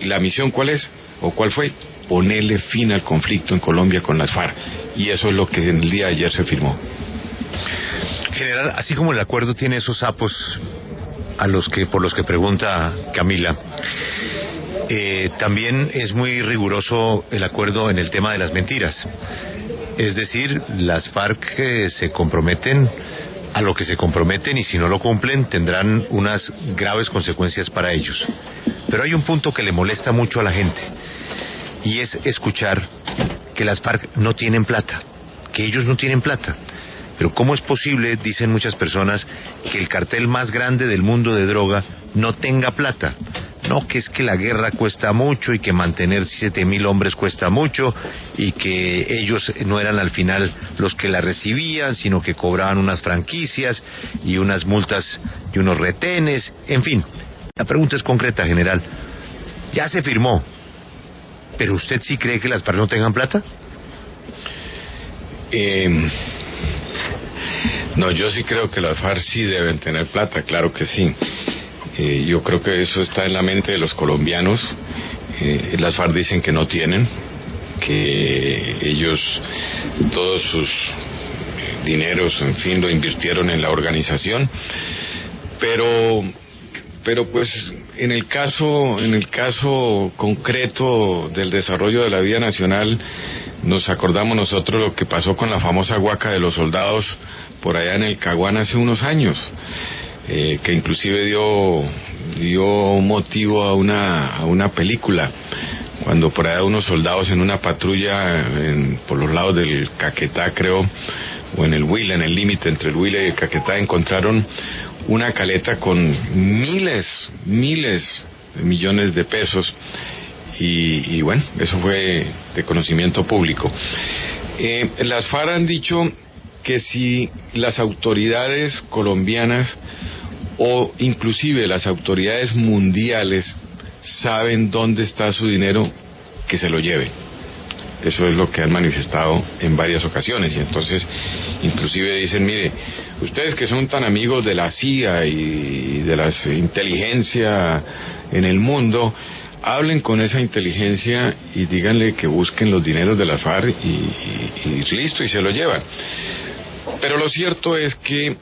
¿Y la misión cuál es? ¿O cuál fue? Ponerle fin al conflicto en Colombia con las FARC. Y eso es lo que en el día de ayer se firmó. General, así como el acuerdo tiene esos sapos por los que pregunta Camila, también es muy riguroso el acuerdo en el tema de las mentiras. Es decir, las FARC se comprometen a lo que se comprometen, y si no lo cumplen tendrán unas graves consecuencias para ellos. Pero hay un punto que le molesta mucho a la gente, y es escuchar que las FARC no tienen plata, que ellos no tienen plata. Pero ¿cómo es posible, dicen muchas personas, que el cartel más grande del mundo de droga no tenga plata? No, que es que la guerra cuesta mucho y que mantener 7,000 hombres cuesta mucho y que ellos no eran al final los que la recibían, sino que cobraban unas franquicias y unas multas y unos retenes, en fin. La pregunta es concreta, general. Ya se firmó, ¿pero usted sí cree que las FARC no tengan plata? No, yo sí creo que las FARC sí deben tener plata, claro que sí. Yo creo que eso está en la mente de los colombianos. Las FARC dicen que no tienen, que ellos todos sus dineros, en fin, lo invirtieron en la organización, pero pues en el caso concreto del desarrollo de la vida nacional, nos acordamos nosotros lo que pasó con la famosa huaca de los soldados por allá en el Caguán hace unos años, que inclusive dio motivo a una película, cuando por allá unos soldados en una patrulla por los lados del Caquetá, creo, o en el Huila, en el límite entre el Huila y el Caquetá, encontraron una caleta con miles de millones de pesos, y bueno, eso fue de conocimiento público. Las FARC han dicho que si las autoridades colombianas o inclusive las autoridades mundiales saben dónde está su dinero, que se lo lleven. Eso es lo que han manifestado en varias ocasiones, y entonces inclusive dicen, mire, ustedes que son tan amigos de la CIA y de la inteligencia en el mundo, hablen con esa inteligencia y díganle que busquen los dineros de las FARC y listo, y se lo llevan. Pero lo cierto es que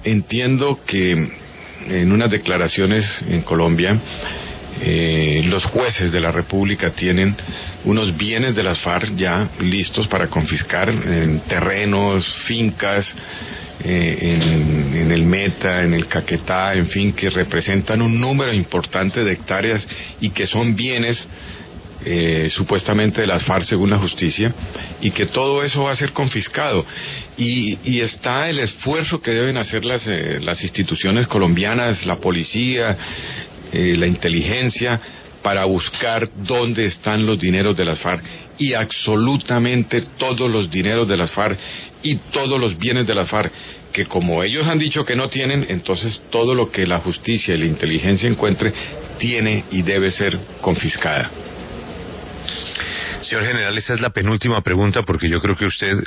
entiendo que en unas declaraciones en Colombia, los jueces de la República tienen unos bienes de las FARC ya listos para confiscar, en terrenos, fincas, en el Meta, en el Caquetá, en fin, que representan un número importante de hectáreas y que son bienes supuestamente de las FARC según la justicia, y que todo eso va a ser confiscado. Y está el esfuerzo que deben hacer las instituciones colombianas, la policía, la inteligencia, para buscar dónde están los dineros de las FARC, y absolutamente todos los dineros de las FARC y todos los bienes de las FARC, que como ellos han dicho que no tienen, entonces todo lo que la justicia y la inteligencia encuentre tiene y debe ser confiscada. Señor general, esa es la penúltima pregunta, porque yo creo que usted,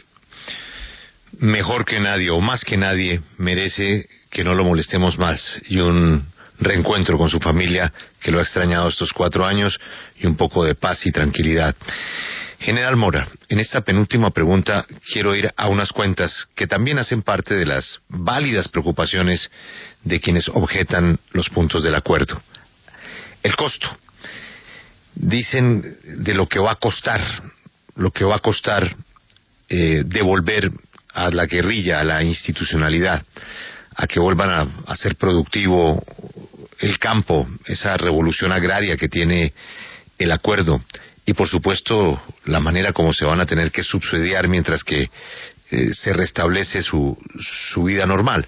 mejor que nadie o más que nadie, merece que no lo molestemos más y un reencuentro con su familia, que lo ha extrañado estos 4 años, y un poco de paz y tranquilidad. General Mora, en esta penúltima pregunta quiero ir a unas cuentas que también hacen parte de las válidas preocupaciones de quienes objetan los puntos del acuerdo. El costo. Dicen de lo que va a costar devolver a la guerrilla, a la institucionalidad, a que vuelvan a hacer productivo el campo, esa revolución agraria que tiene el acuerdo, y por supuesto la manera como se van a tener que subsidiar mientras que se restablece su vida normal.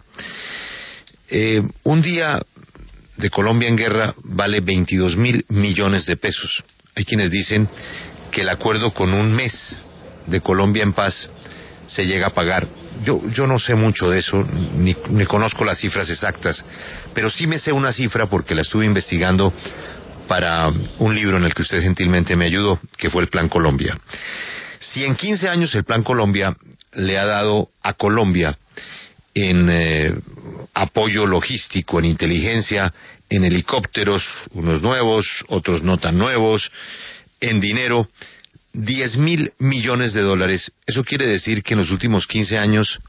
Un día de Colombia en guerra vale 22.000 millones de pesos. Hay quienes dicen que el acuerdo con un mes de Colombia en paz se llega a pagar. Yo no sé mucho de eso, ni conozco las cifras exactas, pero sí me sé una cifra porque la estuve investigando para un libro en el que usted gentilmente me ayudó, que fue el Plan Colombia. Si en 15 años el Plan Colombia le ha dado a Colombia en apoyo logístico, en inteligencia, en helicópteros, unos nuevos, otros no tan nuevos, en dinero, 10.000 millones de dólares. Eso quiere decir que en los últimos 15 años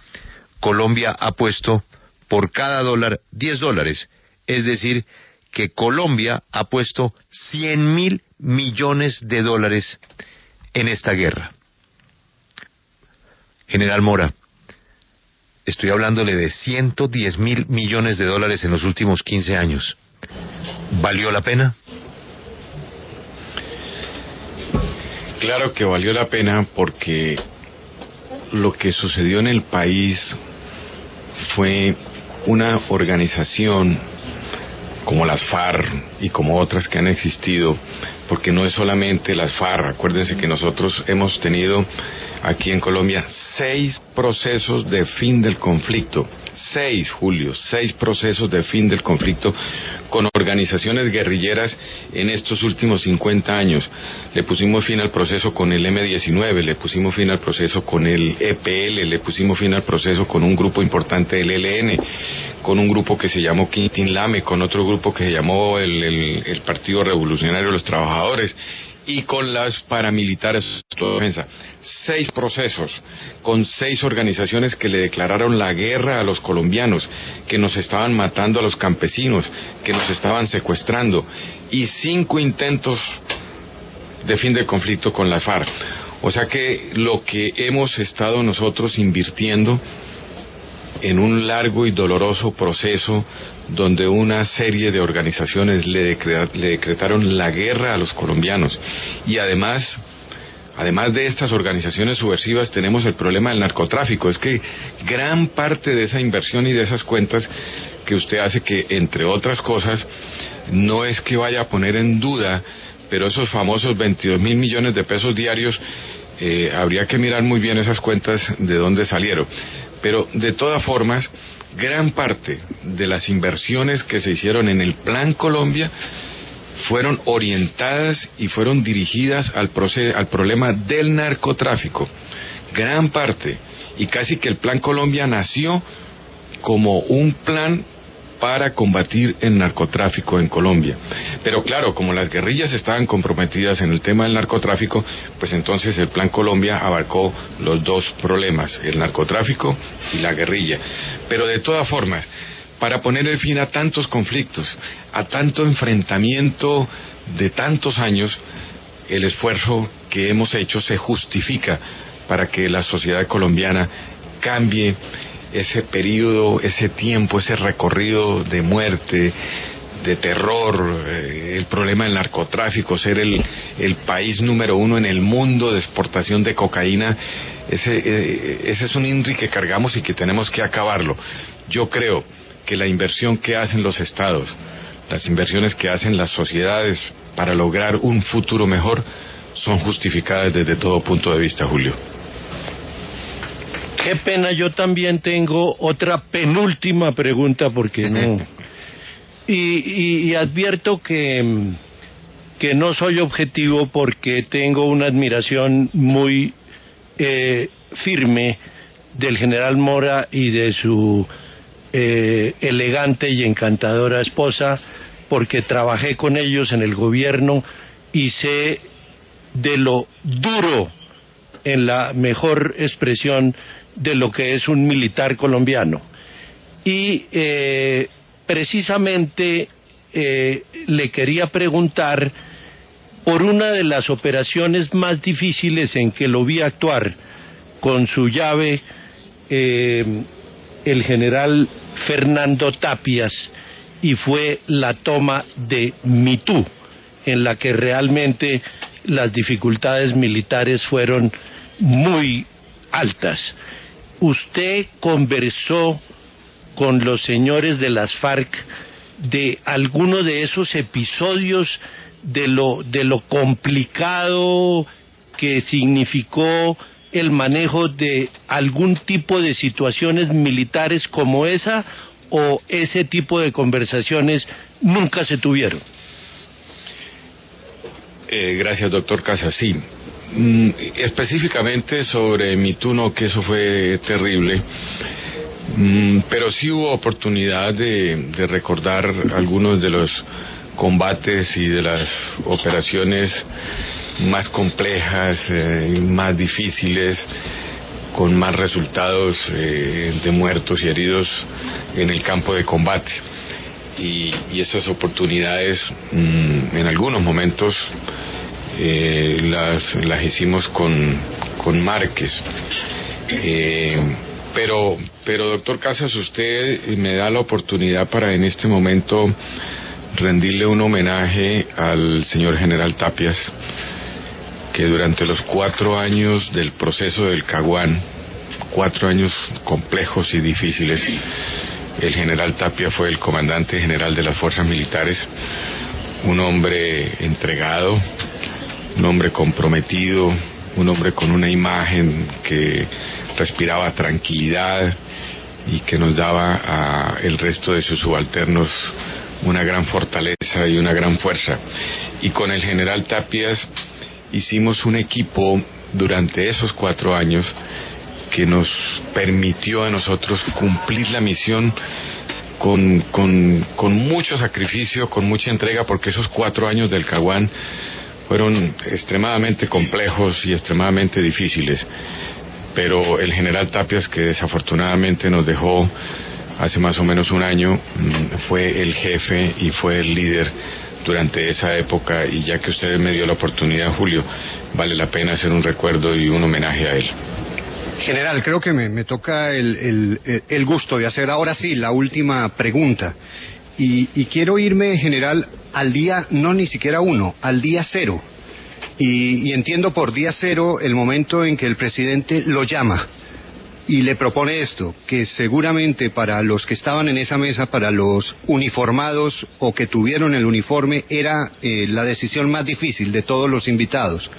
Colombia ha puesto por cada dólar 10 dólares. Es decir, que Colombia ha puesto 100.000 millones de dólares en esta guerra. General Mora, estoy hablándole de 110.000 millones de dólares en los últimos 15 años. ¿Valió la pena? Claro que valió la pena, porque lo que sucedió en el país fue una organización como las FARC y como otras que han existido, porque no es solamente las FARC. Acuérdense que nosotros hemos tenido aquí en Colombia 6 procesos de fin del conflicto. 6, Julio, 6 procesos de fin del conflicto con organizaciones guerrilleras en estos últimos 50 años. Le pusimos fin al proceso con el M-19, le pusimos fin al proceso con el EPL, le pusimos fin al proceso con un grupo importante del ELN, con un grupo que se llamó Quintín Lame, con otro grupo que se llamó el Partido Revolucionario de los Trabajadores, y con las paramilitares de defensa. 6 procesos con 6 organizaciones que le declararon la guerra a los colombianos, que nos estaban matando a los campesinos, que nos estaban secuestrando, y 5 intentos de fin del conflicto con la FARC. O sea que lo que hemos estado nosotros invirtiendo en un largo y doloroso proceso donde una serie de organizaciones le decretaron la guerra a los colombianos. Y además de estas organizaciones subversivas, tenemos el problema del narcotráfico. Es que gran parte de esa inversión y de esas cuentas que usted hace, que entre otras cosas no es que vaya a poner en duda, pero esos famosos 22.000 millones de pesos diarios, habría que mirar muy bien esas cuentas de dónde salieron. Pero de todas formas, gran parte de las inversiones que se hicieron en el Plan Colombia fueron orientadas y fueron dirigidas al problema del narcotráfico. Gran parte. Y casi que el Plan Colombia nació como un plan para combatir el narcotráfico en Colombia. Pero claro, como las guerrillas estaban comprometidas en el tema del narcotráfico, pues entonces el Plan Colombia abarcó los 2 problemas, el narcotráfico y la guerrilla. Pero de todas formas, para poner el fin a tantos conflictos, a tanto enfrentamiento de tantos años, el esfuerzo que hemos hecho se justifica para que la sociedad colombiana cambie ese periodo, ese tiempo, ese recorrido de muerte, de terror, el problema del narcotráfico, ser el país número 1 en el mundo de exportación de cocaína, ese es un INRI que cargamos y que tenemos que acabarlo. Yo creo que la inversión que hacen los estados, las inversiones que hacen las sociedades para lograr un futuro mejor, son justificadas desde todo punto de vista, Julio. Qué pena, yo también tengo otra penúltima pregunta porque no... Y advierto que no soy objetivo porque tengo una admiración muy firme del general Mora y de su elegante y encantadora esposa, porque trabajé con ellos en el gobierno y sé de lo duro, en la mejor expresión, de lo que es un militar colombiano. Y precisamente le quería preguntar por una de las operaciones más difíciles en que lo vi actuar con su llave, el general Fernando Tapias, y fue la toma de Mitú, en la que realmente las dificultades militares fueron muy altas. ¿Usted conversó con los señores de las FARC de alguno de esos episodios, de lo complicado que significó el manejo de algún tipo de situaciones militares como esa, o ese tipo de conversaciones nunca se tuvieron? Gracias, doctor Casas. Sí, específicamente sobre Mituno, que eso fue terrible, pero sí hubo oportunidad de recordar algunos de los combates y de las operaciones más complejas, más difíciles, con más resultados de muertos y heridos en el campo de combate. Y esas oportunidades, en algunos momentos, las hicimos con Márquez. Pero doctor Casas, usted me da la oportunidad para en este momento rendirle un homenaje al señor general Tapias, que durante los 4 años del proceso del Caguán, 4 años complejos y difíciles, el general Tapia fue el comandante general de las fuerzas militares, un hombre entregado, un hombre comprometido, un hombre con una imagen que respiraba tranquilidad y que nos daba a el resto de sus subalternos una gran fortaleza y una gran fuerza. Y con el general Tapias hicimos un equipo durante esos 4 años que nos permitió a nosotros cumplir la misión con mucho sacrificio, con mucha entrega, porque esos 4 años del Caguán fueron extremadamente complejos y extremadamente difíciles. Pero el general Tapias, que desafortunadamente nos dejó hace más o menos un año, fue el jefe y fue el líder durante esa época, y ya que usted me dio la oportunidad, Julio, vale la pena hacer un recuerdo y un homenaje a él. General, creo que me toca el gusto de hacer ahora sí la última pregunta. Y quiero irme, general, al día, no ni siquiera 1, al día 0. Y entiendo por día 0 el momento en que el presidente lo llama y le propone esto, que seguramente para los que estaban en esa mesa, para los uniformados o que tuvieron el uniforme, era la decisión más difícil de todos los invitados.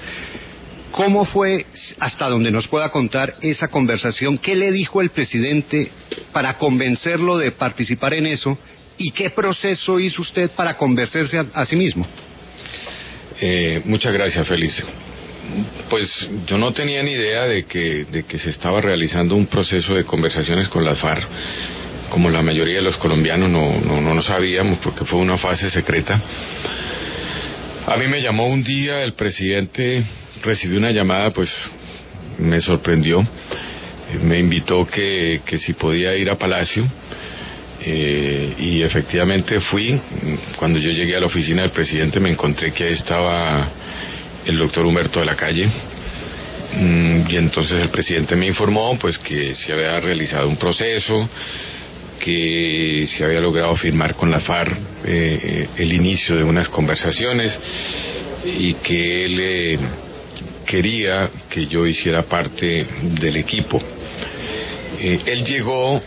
¿Cómo fue, hasta donde nos pueda contar, esa conversación? ¿Qué le dijo el presidente para convencerlo de participar en eso? ¿Y qué proceso hizo usted para convencerse a sí mismo? Muchas gracias, Félix. Pues yo no tenía ni idea de que se estaba realizando un proceso de conversaciones con las FARC. Como la mayoría de los colombianos no sabíamos, porque fue una fase secreta. A mí me llamó un día el presidente, recibí una llamada, pues me sorprendió, me invitó que si podía ir a Palacio, y efectivamente fui. Cuando yo llegué a la oficina del presidente me encontré que ahí estaba el doctor Humberto de la Calle, y entonces el presidente me informó pues que se había realizado un proceso, que se había logrado firmar con la FARC el inicio de unas conversaciones, y que quería que yo hiciera parte del equipo. Él llegó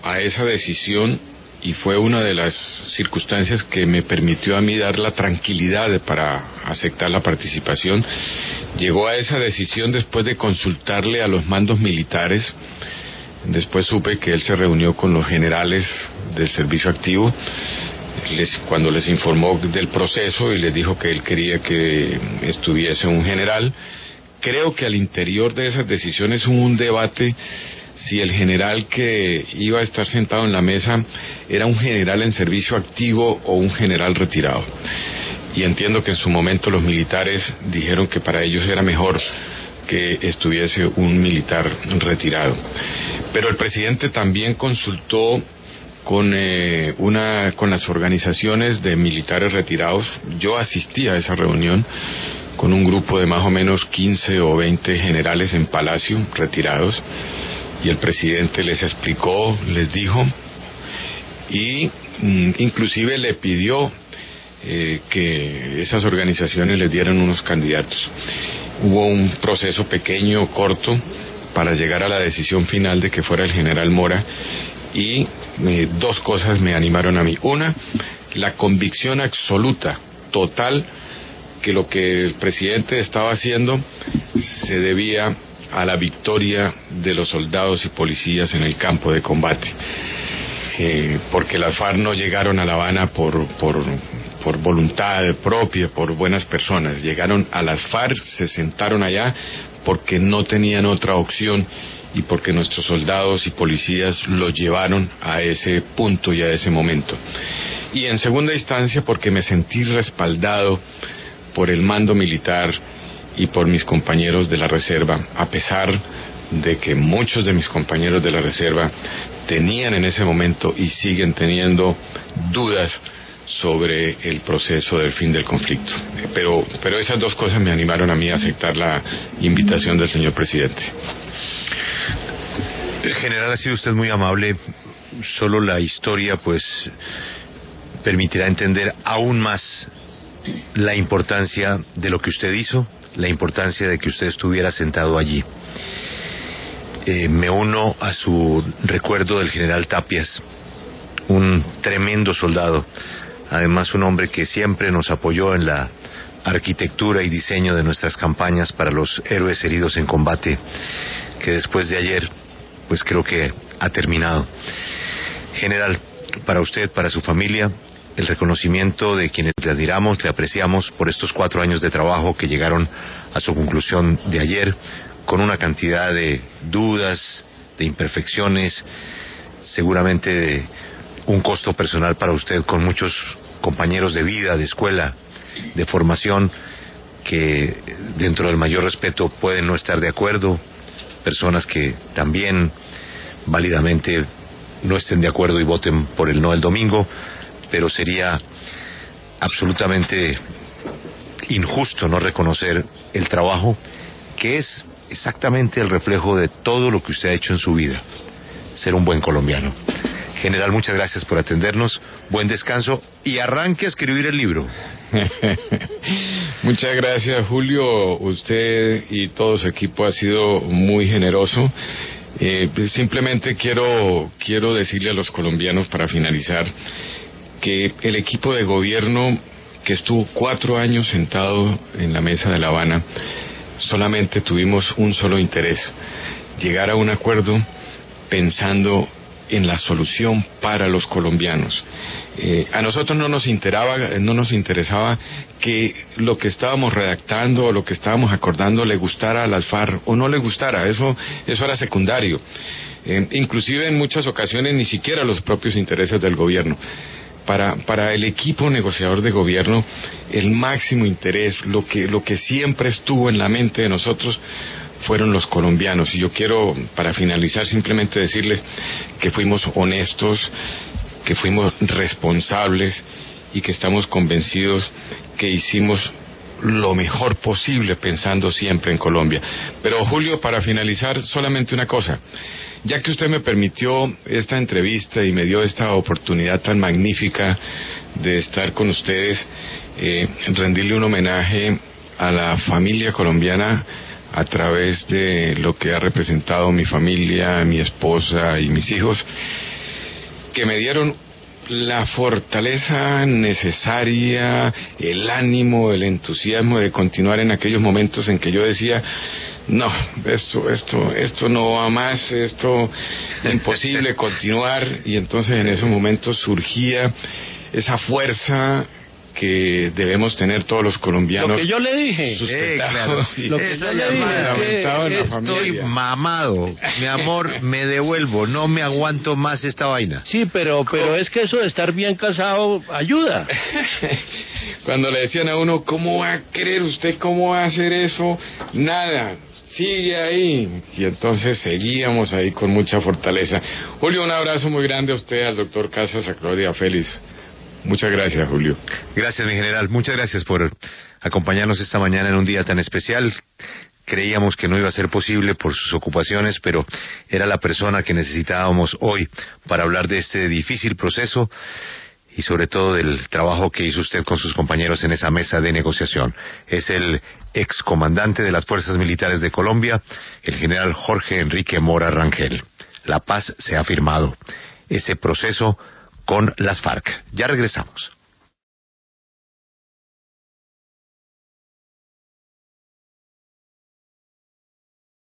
a esa decisión y fue una de las circunstancias que me permitió a mí dar la tranquilidad para aceptar la participación. Llegó a esa decisión después de consultarle a los mandos militares. Después supe que él se reunió con los generales del servicio activo cuando les informó del proceso y les dijo que él quería que estuviese un general. Creo que al interior de esas decisiones hubo un debate si el general que iba a estar sentado en la mesa era un general en servicio activo o un general retirado. Y entiendo que en su momento los militares dijeron que para ellos era mejor que estuviese un militar retirado. Pero el presidente también consultó con las organizaciones de militares retirados. Yo asistí a esa reunión con un grupo de más o menos 15 o 20 generales en Palacio retirados, y el presidente les explicó, les dijo, y inclusive le pidió que esas organizaciones les dieran unos candidatos. Hubo un proceso pequeño, corto, para llegar a la decisión final de que fuera el general Mora, y dos cosas me animaron a mí. Una, la convicción absoluta, total, que lo que el presidente estaba haciendo se debía a la victoria de los soldados y policías en el campo de combate. Porque las FARC no llegaron a La Habana por voluntad propia, por buenas personas. Llegaron a las FARC, se sentaron allá porque no tenían otra opción y porque nuestros soldados y policías los llevaron a ese punto y a ese momento. Y en segunda instancia porque me sentí respaldado por el mando militar y por mis compañeros de la reserva, a pesar de que muchos de mis compañeros de la reserva tenían en ese momento y siguen teniendo dudas sobre el proceso del fin del conflicto. Pero esas dos cosas me animaron a mí a aceptar la invitación del señor presidente. General, ha sido usted muy amable. Solo la historia pues permitirá entender aún más la importancia de lo que usted hizo, la importancia de que usted estuviera sentado allí. Me uno a su recuerdo del general Tapias, un tremendo soldado, además un hombre que siempre nos apoyó en la arquitectura y diseño de nuestras campañas para los héroes heridos en combate, que después de ayer pues creo que ha terminado. General, para usted, para su familia, el reconocimiento de quienes le admiramos, le apreciamos por estos 4 años de trabajo que llegaron a su conclusión de ayer, con una cantidad de dudas, de imperfecciones, seguramente de un costo personal para usted, con muchos compañeros de vida, de escuela, de formación, que dentro del mayor respeto pueden no estar de acuerdo, personas que también válidamente no estén de acuerdo y voten por el no el domingo, pero sería absolutamente injusto no reconocer el trabajo que es exactamente el reflejo de todo lo que usted ha hecho en su vida, ser un buen colombiano. General, muchas gracias por atendernos, buen descanso y arranque a escribir el libro. Muchas gracias, Julio. Usted y todo su equipo ha sido muy generoso. Simplemente quiero decirle a los colombianos para finalizar que el equipo de gobierno que estuvo 4 años sentado en la mesa de La Habana, solamente tuvimos un solo interés: llegar a un acuerdo pensando en la solución para los colombianos. A nosotros no nos interesaba que lo que estábamos redactando o lo que estábamos acordando le gustara a las FARC o no le gustara, eso era secundario. Inclusive en muchas ocasiones ni siquiera los propios intereses del gobierno. Para el equipo negociador de gobierno, el máximo interés, lo que siempre estuvo en la mente de nosotros, fueron los colombianos. Y yo quiero, para finalizar, simplemente decirles que fuimos honestos, que fuimos responsables y que estamos convencidos que hicimos lo mejor posible pensando siempre en Colombia. Pero Julio, para finalizar, solamente una cosa. Ya que usted me permitió esta entrevista y me dio esta oportunidad tan magnífica de estar con ustedes, rendirle un homenaje a la familia colombiana, a través de lo que ha representado mi familia, mi esposa y mis hijos, que me dieron la fortaleza necesaria, el ánimo, el entusiasmo de continuar en aquellos momentos en que yo decía, no, esto no va más, esto es imposible continuar, y entonces en esos momentos surgía esa fuerza que debemos tener todos los colombianos. Lo que yo le dije. Claro. Lo que yo le dije es que estoy mamado, mi amor, me devuelvo, no me aguanto más esta vaina. Sí, pero es que eso de estar bien casado ayuda. Cuando le decían a uno, ¿cómo va a creer usted, cómo va a hacer eso? Nada, sigue ahí. Y entonces seguíamos ahí con mucha fortaleza. Julio, un abrazo muy grande a usted, al doctor Casas, a Claudia Félix. Muchas gracias, Julio. Gracias, mi general. Muchas gracias por acompañarnos esta mañana en un día tan especial. Creíamos que no iba a ser posible por sus ocupaciones, pero era la persona que necesitábamos hoy para hablar de este difícil proceso y sobre todo del trabajo que hizo usted con sus compañeros en esa mesa de negociación. Es el excomandante de las Fuerzas Militares de Colombia, el general Jorge Enrique Mora Rangel. La paz se ha firmado. Ese proceso con las FARC. Ya regresamos.